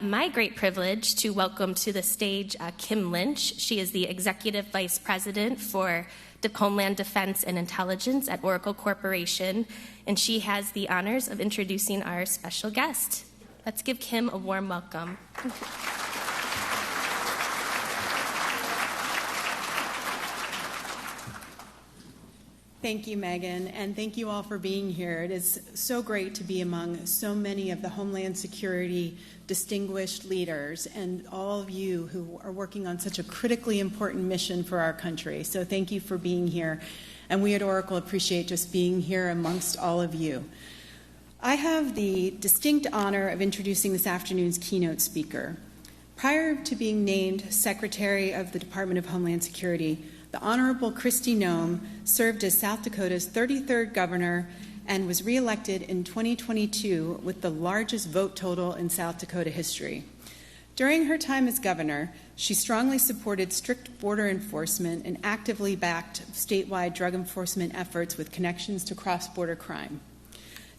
my great privilege to welcome to the stage Kim Lynch. She is the Executive Vice President for Homeland Defense and Intelligence at Oracle Corporation, and she has the honors of introducing our special guest. Let's give Kim a warm welcome. Thank you, Megan, and thank you all for being here. It is so great to be among so many of the Homeland Security distinguished leaders and all of you who are working on such a critically important mission for our country. So thank you for being here, and we at Oracle appreciate just being here amongst all of you. I have the distinct honor of introducing this afternoon's keynote speaker. Prior to being named Secretary of the Department of Homeland Security, the Honorable Kristi Noem served as South Dakota's 33rd governor and was reelected in 2022 with the largest vote total in South Dakota history. During her time as governor, she strongly supported strict border enforcement and actively backed statewide drug enforcement efforts with connections to cross-border crime.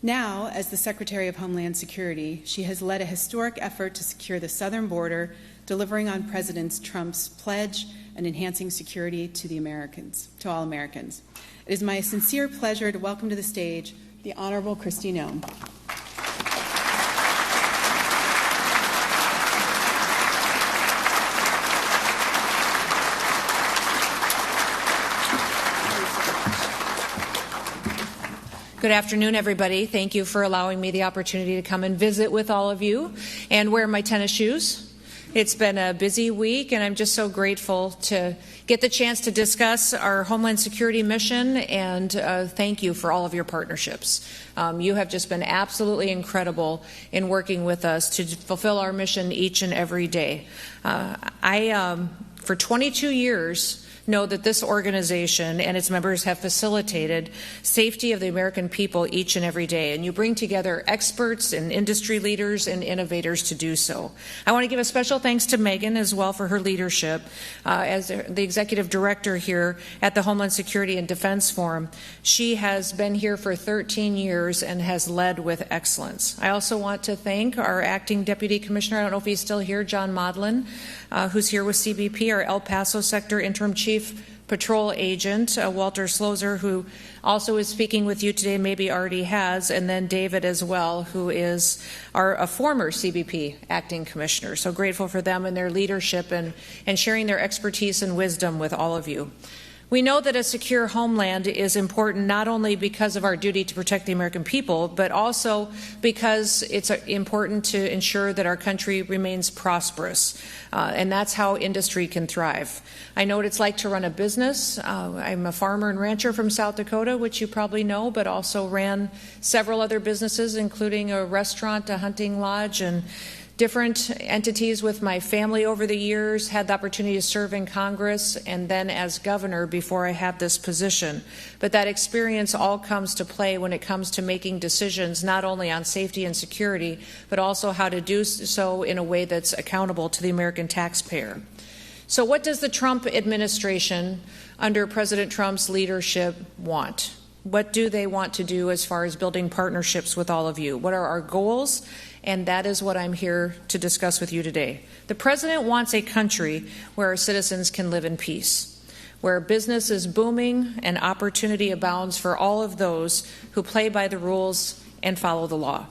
Now, as the Secretary of Homeland Security, she has led a historic effort to secure the southern border, delivering on President Trump's pledge and enhancing security to all Americans. It is my sincere pleasure to welcome to the stage the Honorable Kristi Noem. Good afternoon, everybody. Thank you for allowing me the opportunity to come and visit with all of you and wear my tennis shoes. It's been a busy week, and I'm just so grateful to get the chance to discuss our Homeland Security mission, and thank you for all of your partnerships. You have just been absolutely incredible in working with us to fulfill our mission each and every day. For 22 years, know that this organization and its members have facilitated safety of the American people each and every day, and you bring together experts and industry leaders and innovators to do so. I want to give a special thanks to Megan as well for her leadership as the executive director here at the Homeland Security and Defense Forum. She has been here for 13 years and has led with excellence. I also want to thank our acting deputy commissioner, I don't know if he's still here, John Modlin, who's here with CBP, our El Paso sector interim chief patrol agent, Walter Slozer, who also is speaking with you today, maybe already has, and then David as well, who is a former CBP acting commissioner. So grateful for them and their leadership and sharing their expertise and wisdom with all of you. We know that a secure homeland is important not only because of our duty to protect the American people, but also because it's important to ensure that our country remains prosperous, and that's how industry can thrive. I know what it's like to run a business. I'm a farmer and rancher from South Dakota, which you probably know, but also ran several other businesses, including a restaurant, a hunting lodge, and different entities with my family over the years, had the opportunity to serve in Congress and then as governor before I had this position. But that experience all comes to play when it comes to making decisions not only on safety and security, but also how to do so in a way that's accountable to the American taxpayer. So what does the Trump administration under President Trump's leadership want? What do they want to do as far as building partnerships with all of you? What are our goals? And that is what I'm here to discuss with you today. The president wants a country where our citizens can live in peace, where business is booming and opportunity abounds for all of those who play by the rules and follow the law.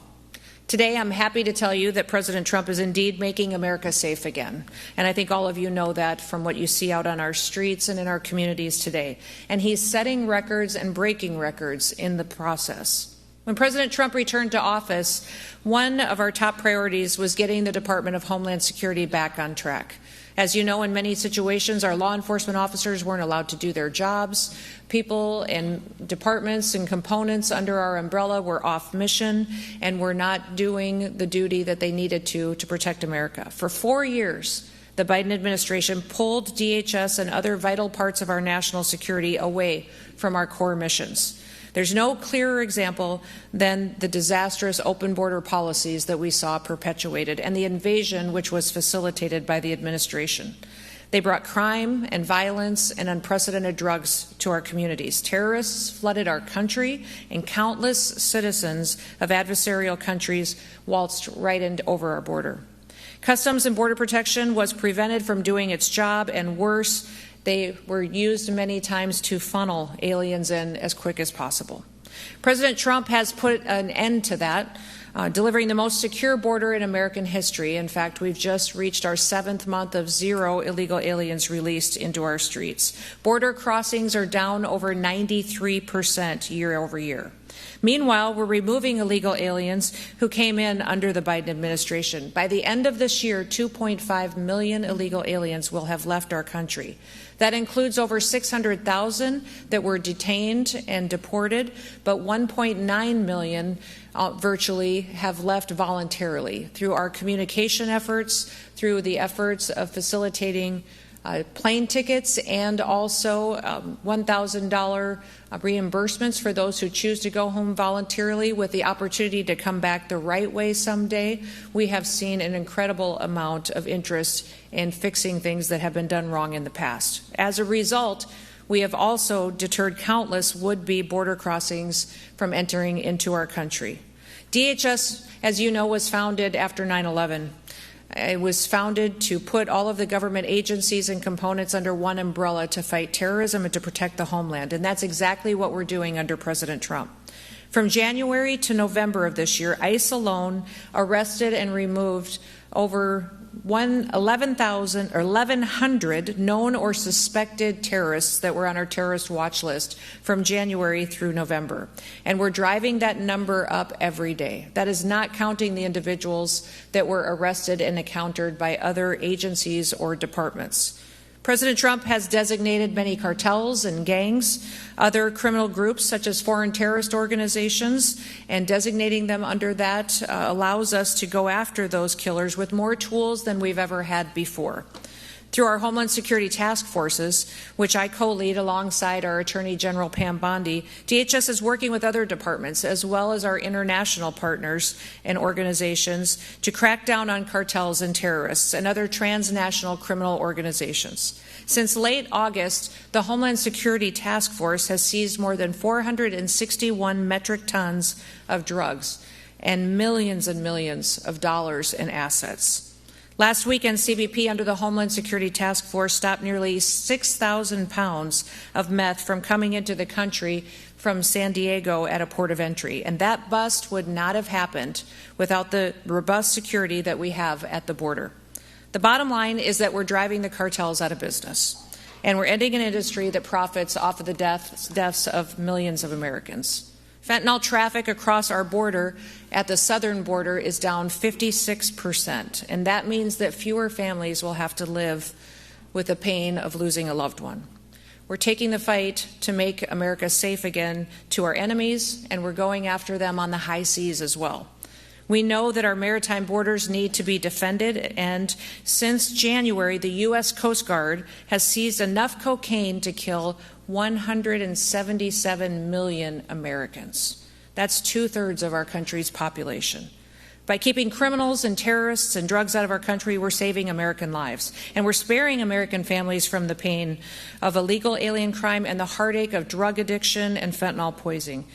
Today, I'm happy to tell you that President Trump is indeed making America safe again. And I think all of you know that from what you see out on our streets and in our communities today. And he's setting records and breaking records in the process. When President Trump returned to office, one of our top priorities was getting the Department of Homeland Security back on track. As you know, in many situations, our law enforcement officers weren't allowed to do their jobs. People and departments and components under our umbrella were off mission and were not doing the duty that they needed to protect America. For 4 years, the Biden administration pulled DHS and other vital parts of our national security away from our core missions. There's no clearer example than the disastrous open border policies that we saw perpetuated and the invasion which was facilitated by the administration. They brought crime and violence and unprecedented drugs to our communities. Terrorists flooded our country, and countless citizens of adversarial countries waltzed right over our border. Customs and Border Protection was prevented from doing its job, and worse, they were used many times to funnel aliens in as quick as possible. President Trump has put an end to that, delivering the most secure border in American history. In fact, we've just reached our 7th month of 0 illegal aliens released into our streets. Border crossings are down over 93% year over year. Meanwhile, we're removing illegal aliens who came in under the Biden administration. By the end of this year, 2.5 million illegal aliens will have left our country. That includes over 600,000 that were detained and deported, but 1.9 million virtually have left voluntarily through our communication efforts, through the efforts of facilitating plane tickets, and also $1,000 reimbursements for those who choose to go home voluntarily with the opportunity to come back the right way someday. We have seen an incredible amount of interest in fixing things that have been done wrong in the past. As a result, we have also deterred countless would-be border crossings from entering into our country. DHS, as you know, was founded after 9/11. It was founded to put all of the government agencies and components under one umbrella to fight terrorism and to protect the homeland, and that's exactly what we're doing under President Trump. From January to November of this year, ICE alone arrested and removed over 1,100 known or suspected terrorists that were on our terrorist watch list from January through November. And we're driving that number up every day. That is not counting the individuals that were arrested and encountered by other agencies or departments. President Trump has designated many cartels and gangs, other criminal groups such as foreign terrorist organizations, and designating them under that allows us to go after those killers with more tools than we've ever had before. Through our Homeland Security Task Forces, which I co-lead alongside our Attorney General Pam Bondi, DHS is working with other departments as well as our international partners and organizations to crack down on cartels and terrorists and other transnational criminal organizations. Since late August, the Homeland Security Task Force has seized more than 461 metric tons of drugs and millions of dollars in assets. Last weekend, CBP under the Homeland Security Task Force stopped nearly 6,000 pounds of meth from coming into the country from San Diego at a port of entry. And that bust would not have happened without the robust security that we have at the border. The bottom line is that we're driving the cartels out of business, and we're ending an industry that profits off of the deaths of millions of Americans. Fentanyl traffic across our border at the southern border is down 56%, and that means that fewer families will have to live with the pain of losing a loved one. We're taking the fight to make America safe again to our enemies, and we're going after them on the high seas as well. We know that our maritime borders need to be defended, and since January, the U.S. Coast Guard has seized enough cocaine to kill 177 million Americans. That's 2/3 of our country's population. By keeping criminals and terrorists and drugs out of our country, we're saving American lives. And we're sparing American families from the pain of illegal alien crime and the heartache of drug addiction and fentanyl poisoning.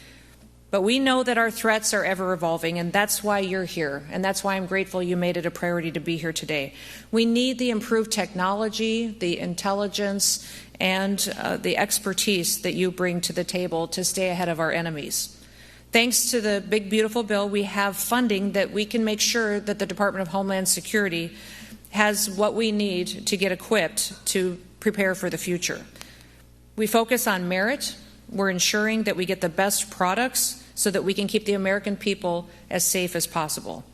But we know that our threats are ever evolving, and that's why you're here, and that's why I'm grateful you made it a priority to be here today. We need the improved technology, the intelligence, and the expertise that you bring to the table to stay ahead of our enemies. Thanks to the big, beautiful bill, we have funding that we can make sure that the Department of Homeland Security has what we need to get equipped to prepare for the future. We focus on merit. We're ensuring that we get the best products so that we can keep the American people as safe as possible.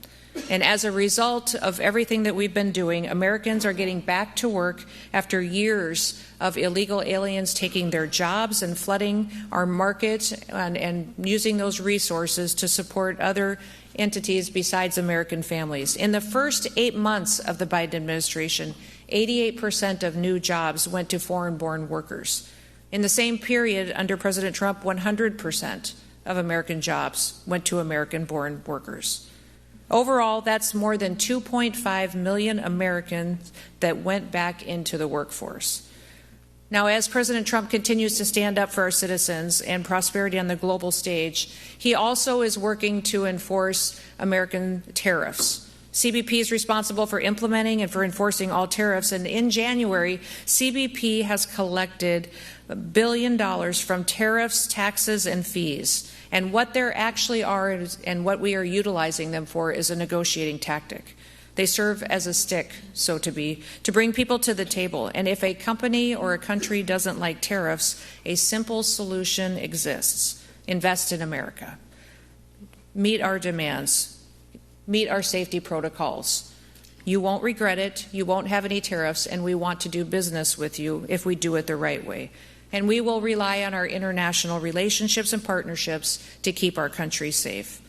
And as a result of everything that we've been doing, Americans are getting back to work after years of illegal aliens taking their jobs and flooding our market and using those resources to support other entities besides American families. In the first 8 months of the Biden administration, 88% of new jobs went to foreign-born workers. In the same period under President Trump, 100% of American jobs went to American-born workers. Overall, that's more than 2.5 million Americans that went back into the workforce. Now, as President Trump continues to stand up for our citizens and prosperity on the global stage, he also is working to enforce American tariffs. CBP is responsible for implementing and for enforcing all tariffs, and in January, CBP has collected $1 billion from tariffs, taxes, and fees. And what there actually are and what we are utilizing them for is a negotiating tactic. They serve as a stick, so to be, to bring people to the table. And if a company or a country doesn't like tariffs, a simple solution exists. Invest in America. Meet our demands. Meet our safety protocols. You won't regret it. You won't have any tariffs, and we want to do business with you if we do it the right way. And we will rely on our international relationships and partnerships to keep our country safe.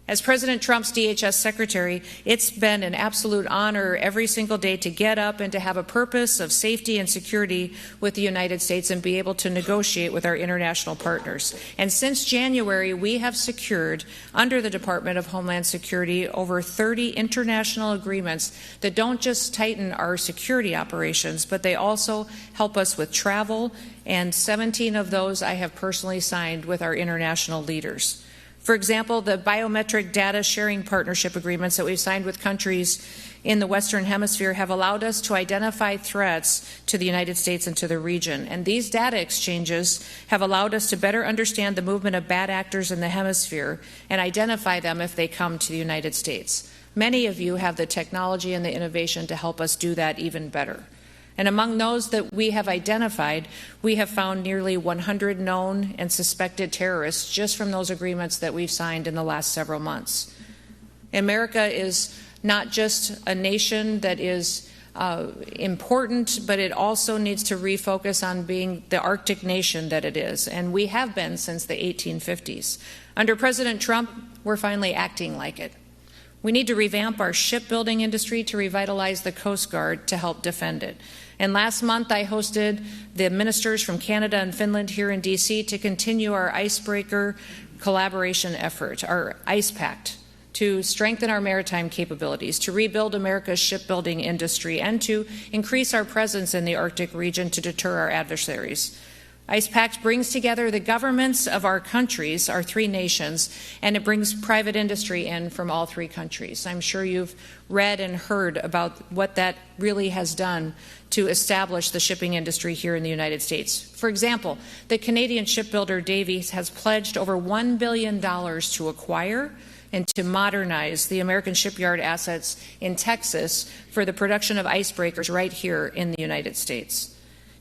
As President Trump's DHS secretary, it's been an absolute honor every single day to get up and to have a purpose of safety and security with the United States and be able to negotiate with our international partners. And since January, we have secured, under the Department of Homeland Security, over 30 international agreements that don't just tighten our security operations, but they also help us with travel, and 17 of those I have personally signed with our international leaders. For example, the biometric data sharing partnership agreements that we've signed with countries in the Western Hemisphere have allowed us to identify threats to the United States and to the region. And these data exchanges have allowed us to better understand the movement of bad actors in the hemisphere and identify them if they come to the United States. Many of you have the technology and the innovation to help us do that even better. And among those that we have identified, we have found nearly 100 known and suspected terrorists just from those agreements that we've signed in the last several months. America is not just a nation that is important, but it also needs to refocus on being the Arctic nation that it is, and we have been since the 1850s. Under President Trump, we're finally acting like it. We need to revamp our shipbuilding industry to revitalize the Coast Guard to help defend it. And last month, I hosted the ministers from Canada and Finland here in D.C. to continue our icebreaker collaboration effort, our ICE Pact, to strengthen our maritime capabilities, to rebuild America's shipbuilding industry, and to increase our presence in the Arctic region to deter our adversaries. ICE Pact brings together the governments of our countries, our three nations, and it brings private industry in from all three countries. I'm sure you've read and heard about what that really has done to establish the shipping industry here in the United States. For example, the Canadian shipbuilder Davies has pledged over $1 billion to acquire and to modernize the American shipyard assets in Texas for the production of icebreakers right here in the United States.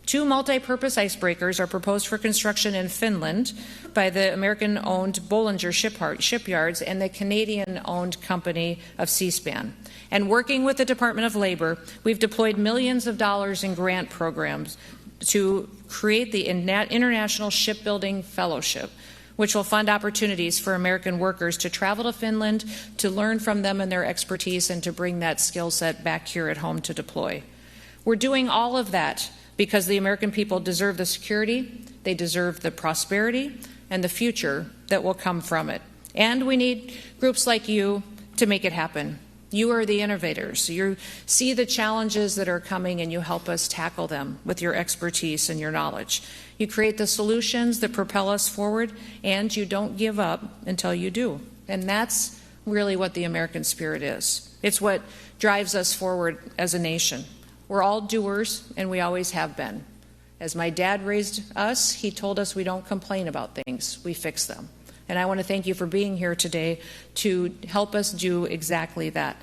2 multi-purpose icebreakers are proposed for construction in Finland by the American-owned Bollinger Shipyards and the Canadian-owned company of Seaspan. And working with the Department of Labor, we've deployed millions of dollars in grant programs to create the International Shipbuilding Fellowship, which will fund opportunities for American workers to travel to Finland, to learn from them and their expertise, and to bring that skill set back here at home to deploy. We're doing all of that because the American people deserve the security, they deserve the prosperity, and the future that will come from it. And we need groups like you to make it happen. You are the innovators. You see the challenges that are coming and you help us tackle them with your expertise and your knowledge. You create the solutions that propel us forward, and you don't give up until you do. And that's really what the American spirit is. It's what drives us forward as a nation. We're all doers, and we always have been. As my dad raised us, he told us we don't complain about things, we fix them. And I want to thank you for being here today to help us do exactly that.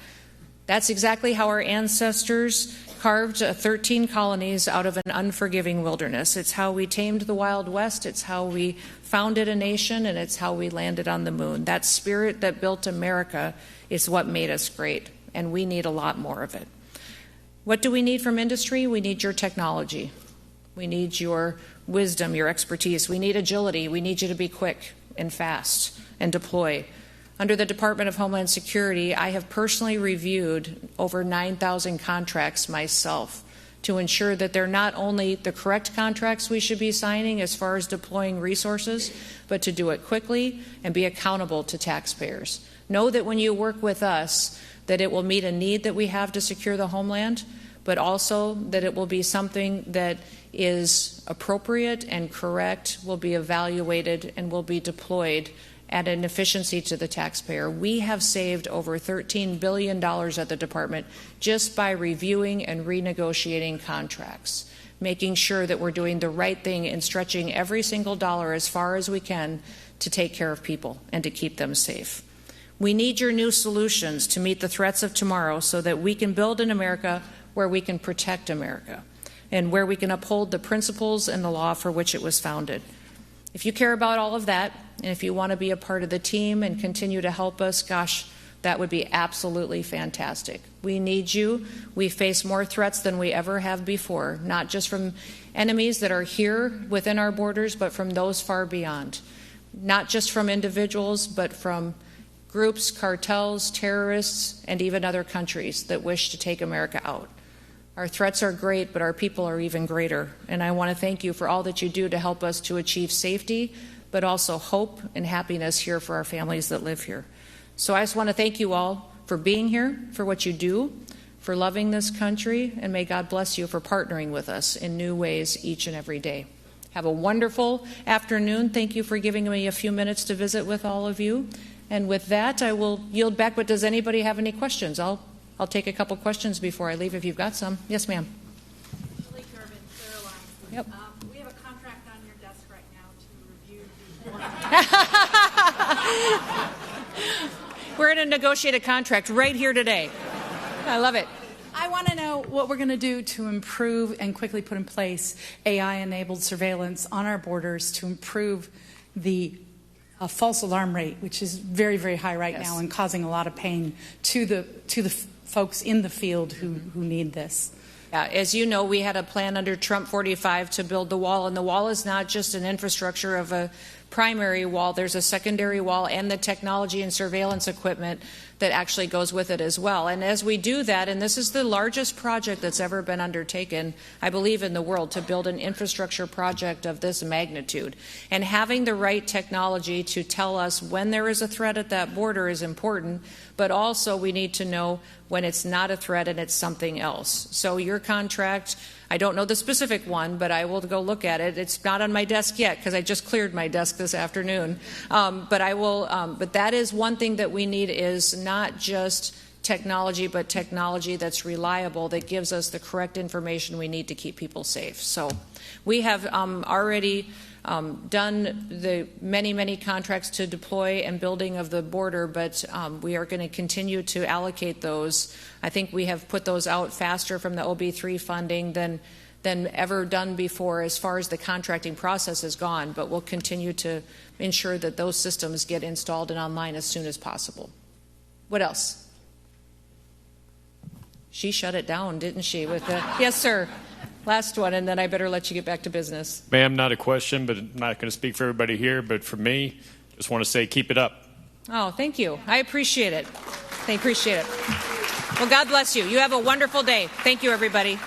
That's exactly how our ancestors carved 13 colonies out of an unforgiving wilderness. It's how we tamed the Wild West, it's how we founded a nation, and it's how we landed on the moon. That spirit that built America is what made us great, and we need a lot more of it. What do we need from industry? We need your technology. We need your wisdom, your expertise. We need agility. We need you to be quick and fast and deploy. Under the Department of Homeland Security, I have personally reviewed over 9,000 contracts myself to ensure that they're not only the correct contracts we should be signing as far as deploying resources, but to do it quickly and be accountable to taxpayers. Know that when you work with us, that it will meet a need that we have to secure the homeland, but also that it will be something that is appropriate and correct, will be evaluated, and will be deployed and an efficiency to the taxpayer. We have saved over $13 billion at the department just by reviewing and renegotiating contracts, making sure that we're doing the right thing and stretching every single dollar as far as we can to take care of people and to keep them safe. We need your new solutions to meet the threats of tomorrow so that we can build an America where we can protect America and where we can uphold the principles and the law for which it was founded. If you care about all of that, and if you want to be a part of the team and continue to help us, gosh, that would be absolutely fantastic. We need you. We face more threats than we ever have before, not just from enemies that are here within our borders, but from those far beyond. Not just from individuals, but from groups, cartels, terrorists, and even other countries that wish to take America out. Our threats are great, but our people are even greater. And I want to thank you for all that you do to help us to achieve safety, but also hope and happiness here for our families that live here. So I just want to thank you all for being here, for what you do, for loving this country, and may God bless you for partnering with us in new ways each and every day. Have a wonderful afternoon. Thank you for giving me a few minutes to visit with all of you. And with that, I will yield back. But does anybody have any questions? I'll take a couple questions before I leave if you've got some. Yes, ma'am. Yep. We have a contract on your desk right now to review the We're going to negotiate a contract right here today. I love it. I want to know what we're going to do to improve and quickly put in place AI-enabled surveillance on our borders to improve the false alarm rate, which is very, very high right now and causing a lot of pain to the folks in the field who need this. Yeah, as you know, we had a plan under Trump 45 to build the wall, and the wall is not just an infrastructure of a primary wall. There's a secondary wall and the technology and surveillance equipment that actually goes with it as well. And as we do that, and this is the largest project that's ever been undertaken, I believe, in the world, to build an infrastructure project of this magnitude. And having the right technology to tell us when there is a threat at that border is important, but also we need to know when it's not a threat and it's something else. So your contract, I don't know the specific one, but I will go look at it. It's not on my desk yet because I just cleared my desk this afternoon. But I will. But that is one thing that we need, is not just technology, but technology that's reliable, that gives us the correct information we need to keep people safe. So we have already done the many contracts to deploy and building of the border, but we are going to continue to allocate those. I think we have put those out faster from the OB3 funding than ever done before as far as the contracting process has gone, but we'll continue to ensure that those systems get installed and online as soon as possible. What else? She shut it down, didn't she? With the yes, sir. Last one, and then I better let you get back to business. Ma'am, not a question, but I'm not going to speak for everybody here, but for me, just want to say keep it up. Oh, thank you. I appreciate it. I appreciate it. Well, God bless you. You have a wonderful day. Thank you, everybody.